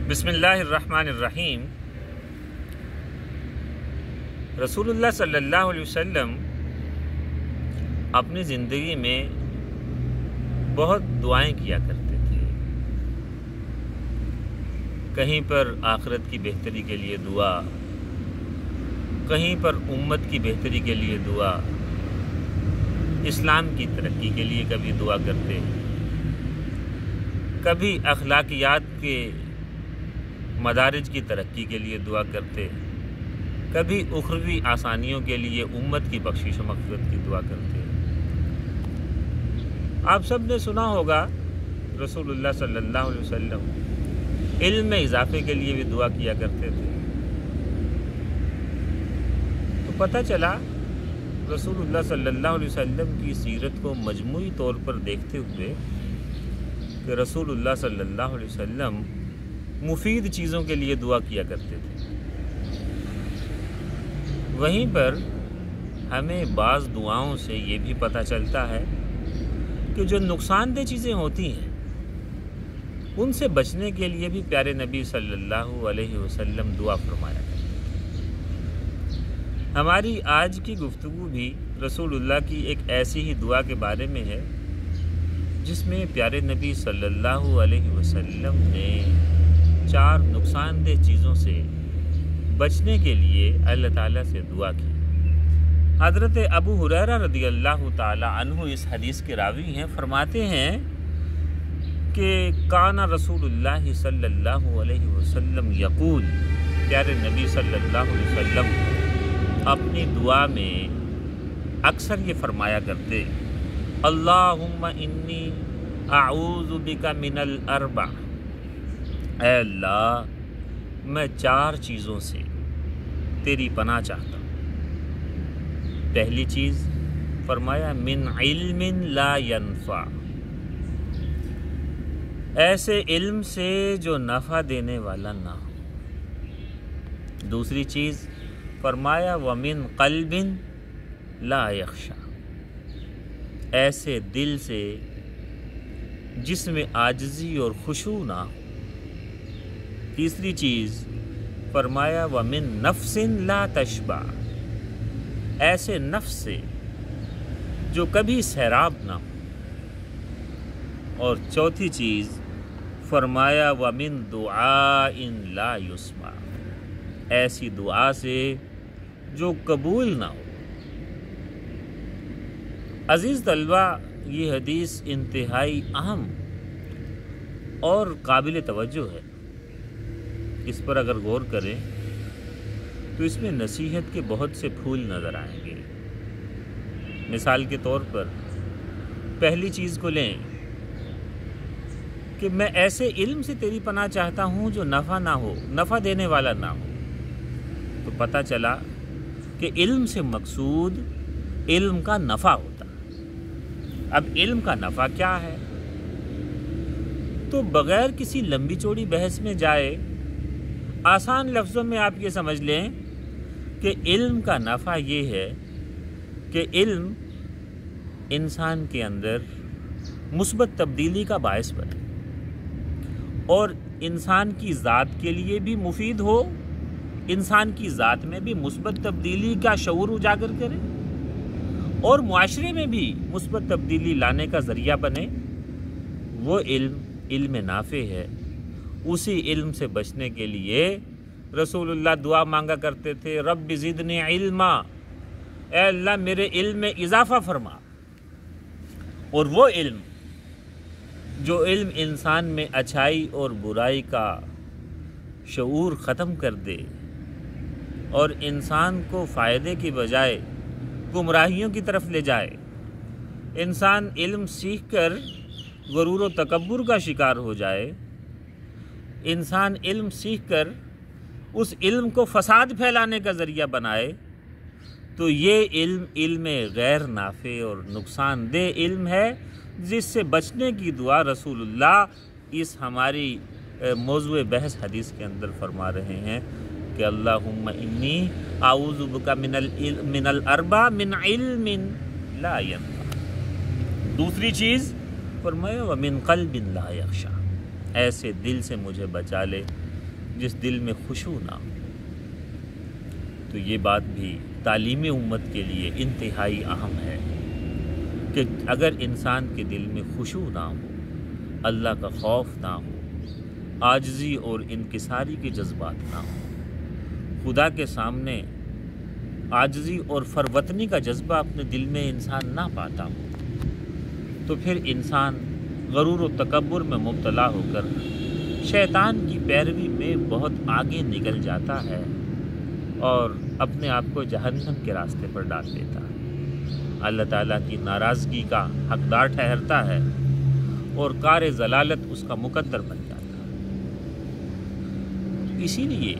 بسم اللہ الرحمن الرحیم۔ رسول اللہ صلی اللہ علیہ وسلم اپنی زندگی میں بہت دعائیں کیا کرتے تھے۔ کہیں پر آخرت کی بہتری کے لیے دعا، کہیں پر امت کی بہتری کے لیے دعا، اسلام کی ترقی کے لیے کبھی دعا کرتے، کبھی اخلاقیات کے مدارج کی ترقی کے لیے دعا کرتے، کبھی اخروی آسانیوں کے لیے امت کی بخشش و مغفرت کی دعا کرتے۔ آپ سب نے سنا ہوگا رسول اللہ صلی اللہ علیہ وسلم علم میں اضافے کے لیے بھی دعا کیا کرتے تھے۔ تو پتہ چلا رسول اللہ صلی اللہ علیہ وسلم کی سیرت کو مجموعی طور پر دیکھتے ہوئے کہ رسول اللہ صلی اللہ علیہ وسلم مفید چیزوں کے لیے دعا کیا کرتے تھے۔ وہیں پر ہمیں بعض دعاؤں سے یہ بھی پتہ چلتا ہے کہ جو نقصان دہ چیزیں ہوتی ہیں ان سے بچنے کے لیے بھی پیارے نبی صلی اللہ علیہ وسلم دعا فرمایا کرتے تھے۔ ہماری آج کی گفتگو بھی رسول اللہ کی ایک ایسی ہی دعا کے بارے میں ہے جس میں پیارے نبی صلی اللہ علیہ وسلم نے 4 نقصان دہ چیزوں سے بچنے کے لیے اللہ تعالیٰ سے دعا کی۔ حضرت ابو ہریرہ رضی اللہ تعالی عنہ اس حدیث کے راوی ہیں، فرماتے ہیں کہ کان رسول اللہ صلی اللہ علیہ وسلم یقول، پیارے نبی صلی اللہ علیہ وسلم اپنی دعا میں اکثر یہ فرمایا کرتے، اللہم انی اعوذ بک من الاربع، اے اللہ میں 4 چیزوں سے تیری پناہ چاہتا ہوں۔ پہلی چیز فرمایا من علم لا ينفع، ایسے علم سے جو نفع دینے والا نہ ہو۔ دوسری چیز فرمایا ومن قلب لا يخشع، ایسے دل سے جس میں عاجزی اور خشوع نہ ہو۔ تیسری چیز فرمایا ومن نفس لا تشبع، ایسے نفس سے جو کبھی سیراب نہ ہو۔ اور چوتھی چیز فرمایا ومن دعاء لا يسمع، ایسی دعا سے جو قبول نہ ہو۔ عزیز طلبہ، یہ حدیث انتہائی اہم اور قابل توجہ ہے۔ اس پر اگر غور کریں تو اس میں نصیحت کے بہت سے پھول نظر آئیں گے۔ مثال کے طور پر پہلی چیز کو لیں کہ میں ایسے علم سے تیری پناہ چاہتا ہوں جو نفع نہ ہو، نفع دینے والا نہ ہو۔ تو پتہ چلا کہ علم سے مقصود علم کا نفع ہوتا۔ اب علم کا نفع کیا ہے؟ تو بغیر کسی لمبی چوڑی بحث میں جائے آسان لفظوں میں آپ یہ سمجھ لیں کہ علم کا نفع یہ ہے کہ علم انسان کے اندر مثبت تبدیلی کا باعث بنے اور انسان کی ذات کے لیے بھی مفید ہو، انسان کی ذات میں بھی مثبت تبدیلی کا شعور اجاگر کرے اور معاشرے میں بھی مثبت تبدیلی لانے کا ذریعہ بنے۔ وہ علم نافع ہے۔ اسی علم سے بچنے کے لیے رسول اللہ دعا مانگا کرتے تھے، رب زدنی علما، اے اللہ میرے علم میں اضافہ فرما۔ اور وہ علم جو علم انسان میں اچھائی اور برائی کا شعور ختم کر دے اور انسان کو فائدے کی بجائے گمراہیوں کی طرف لے جائے۔ انسان علم سیکھ کر غرور و تکبر کا شکار ہو جائے، انسان علم سیکھ کر اس علم کو فساد پھیلانے کا ذریعہ بنائے، تو یہ علم غیر نافع اور نقصان دہ علم ہے، جس سے بچنے کی دعا رسول اللہ اس ہماری موضوع بحث حدیث کے اندر فرما رہے ہیں کہ اللہم انی اعوذ بک من الاربع من علم لا ينفع۔ دوسری چیز فرمایا ومن قلب لا یخشع، ایسے دل سے مجھے بچا لے جس دل میں خشوع نہ ہو۔ تو یہ بات بھی تعلیم امت کے لیے انتہائی اہم ہے کہ اگر انسان کے دل میں خشوع نہ ہو، اللہ کا خوف نہ ہو، عاجزی اور انکساری کے جذبات نہ ہو، خدا کے سامنے عاجزی اور فروتنی کا جذبہ اپنے دل میں انسان نہ پاتا ہو، تو پھر انسان غرور و تکبر میں مبتلا ہو کر شیطان کی پیروی میں بہت آگے نکل جاتا ہے اور اپنے آپ کو جہنم کے راستے پر ڈال دیتا ہے، اللہ تعالیٰ کی ناراضگی کا حقدار ٹھہرتا ہے اور کار ضلالت اس کا مقدر بن جاتا ہے۔ اسی لیے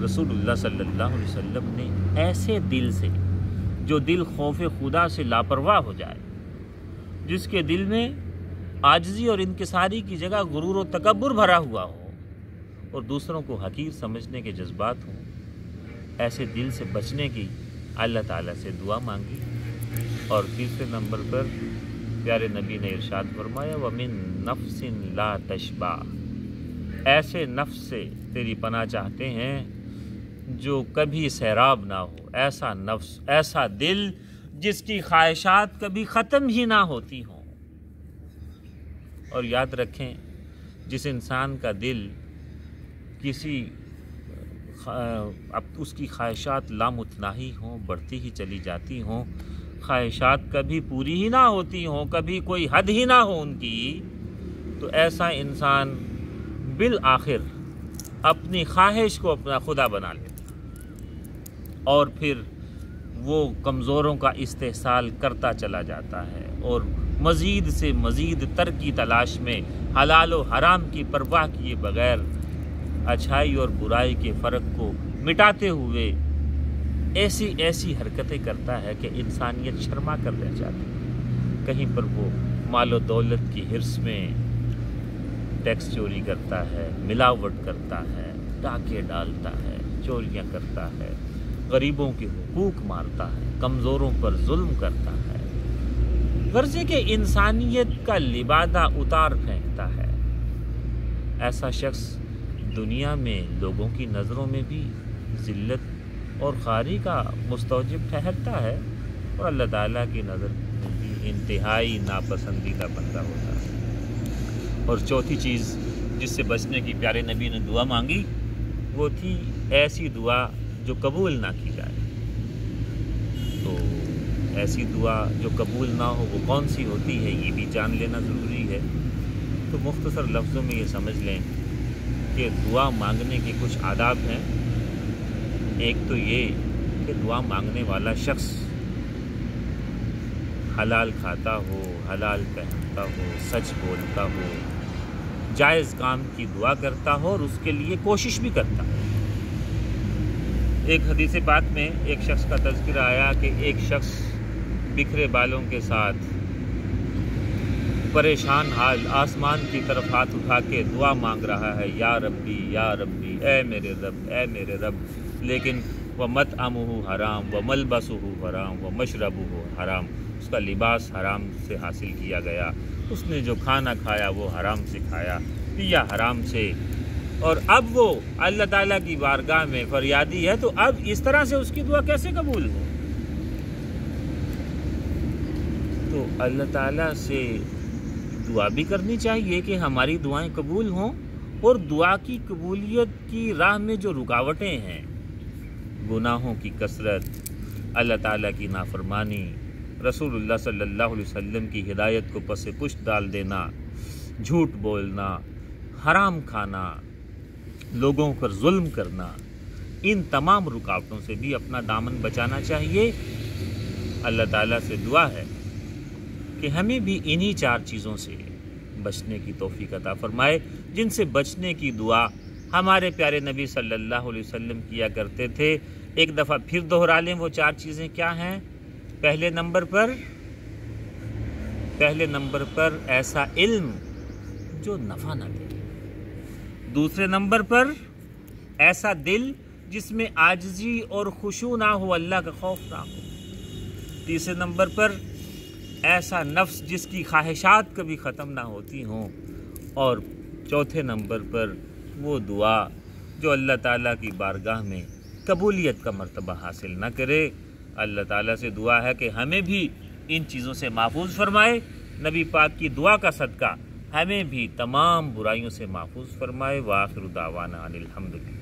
رسول اللہ صلی اللہ علیہ وسلم نے ایسے دل سے، جو دل خوف خدا سے لاپرواہ ہو جائے، جس کے دل میں عاجزی اور انکساری کی جگہ غرور و تکبر بھرا ہوا ہو اور دوسروں کو حقیر سمجھنے کے جذبات ہوں، ایسے دل سے بچنے کی اللہ تعالیٰ سے دعا مانگی۔ اور تیسرے نمبر پر پیارے نبی نے ارشاد فرمایا وَمِن نَفْسٍ لَا تَشْبَعُ، ایسے نفس سے تیری پناہ چاہتے ہیں جو کبھی سیراب نہ ہو، ایسا نفس، ایسا دل جس کی خواہشات کبھی ختم ہی نہ ہوتی ہوں۔ اور یاد رکھیں، جس انسان کا دل اب اس کی خواہشات لامتناہی ہوں، بڑھتی ہی چلی جاتی ہوں، خواہشات کبھی پوری ہی نہ ہوتی ہوں، کبھی کوئی حد ہی نہ ہو ان کی، تو ایسا انسان بالآخر اپنی خواہش کو اپنا خدا بنا لیتا اور پھر وہ کمزوروں کا استحصال کرتا چلا جاتا ہے اور مزید سے مزید تر کی تلاش میں حلال و حرام کی پرواہ کیے بغیر اچھائی اور برائی کے فرق کو مٹاتے ہوئے ایسی حرکتیں کرتا ہے کہ انسانیت شرما کر رہ جاتی ہے۔ کہیں پر وہ مال و دولت کی حرص میں ٹیکس چوری کرتا ہے، ملاوٹ کرتا ہے، ڈاکے ڈالتا ہے، چوریاں کرتا ہے، غریبوں کے حقوق مارتا ہے، کمزوروں پر ظلم کرتا ہے، غرضے کہ انسانیت کا لبادہ اتار پھینکتا ہے۔ ایسا شخص دنیا میں لوگوں کی نظروں میں بھی ذلت اور خواری کا مستوجب ٹھہرتا ہے اور اللہ تعالیٰ کی نظر میں بھی انتہائی ناپسندیدہ بندہ ہوتا ہے۔ اور چوتھی چیز جس سے بچنے کی پیارے نبی نے دعا مانگی وہ تھی ایسی دعا جو قبول نہ کی جائے۔ تو ایسی دعا جو قبول نہ ہو وہ کون سی ہوتی ہے، یہ بھی جان لینا ضروری ہے۔ تو مختصر لفظوں میں یہ سمجھ لیں کہ دعا مانگنے کے کچھ آداب ہیں۔ ایک تو یہ کہ دعا مانگنے والا شخص حلال کھاتا ہو، حلال پہنتا ہو، سچ بولتا ہو، جائز کام کی دعا کرتا ہو اور اس کے لیے کوشش بھی کرتا ہو۔ ایک حدیث پاک میں ایک شخص کا تذکرہ آیا کہ ایک شخص بکھرے بالوں کے ساتھ پریشان حال آسمان کی طرف ہاتھ اٹھا کے دعا مانگ رہا ہے، یا ربی یا ربی، اے میرے رب اے میرے رب، لیکن وَمَطْعَمُهُ حرام وَمَلْبَسُهُ حرام وَمَشْرَبُهُ حرام، اس کا لباس حرام سے حاصل کیا گیا، اس نے جو کھانا کھایا وہ حرام سے کھایا، پیا حرام سے، اور اب وہ اللہ تعالیٰ کی بارگاہ میں فریادی ہے، تو اب اس طرح سے اس کی دعا کیسے قبول ہو؟ تو اللہ تعالیٰ سے دعا بھی کرنی چاہیے کہ ہماری دعائیں قبول ہوں، اور دعا کی قبولیت کی راہ میں جو رکاوٹیں ہیں، گناہوں کی کثرت، اللہ تعالیٰ کی نافرمانی، رسول اللہ صلی اللہ علیہ وسلم کی ہدایت کو پس پشت ڈال دینا، جھوٹ بولنا، حرام کھانا، لوگوں پر ظلم کرنا، ان تمام رکاوٹوں سے بھی اپنا دامن بچانا چاہیے۔ اللہ تعالیٰ سے دعا ہے کہ ہمیں بھی انہی 4 چیزوں سے بچنے کی توفیق عطا فرمائے، جن سے بچنے کی دعا ہمارے پیارے نبی صلی اللہ علیہ وسلم کیا کرتے تھے۔ ایک دفعہ پھر دہرا لیں وہ 4 چیزیں کیا ہیں۔ پہلے نمبر پر ایسا علم جو نفع نہ دے، دوسرے نمبر پر ایسا دل جس میں عاجزی اور خشوع نہ ہو، اللہ کا خوف نہ ہو، تیسرے نمبر پر ایسا نفس جس کی خواہشات کبھی ختم نہ ہوتی ہوں، اور چوتھے نمبر پر وہ دعا جو اللہ تعالیٰ کی بارگاہ میں قبولیت کا مرتبہ حاصل نہ کرے۔ اللہ تعالیٰ سے دعا ہے کہ ہمیں بھی ان چیزوں سے محفوظ فرمائے، نبی پاک کی دعا کا صدقہ ہمیں بھی تمام برائیوں سے محفوظ فرمائے۔ وآخر دعوانا ان الحمدللہ۔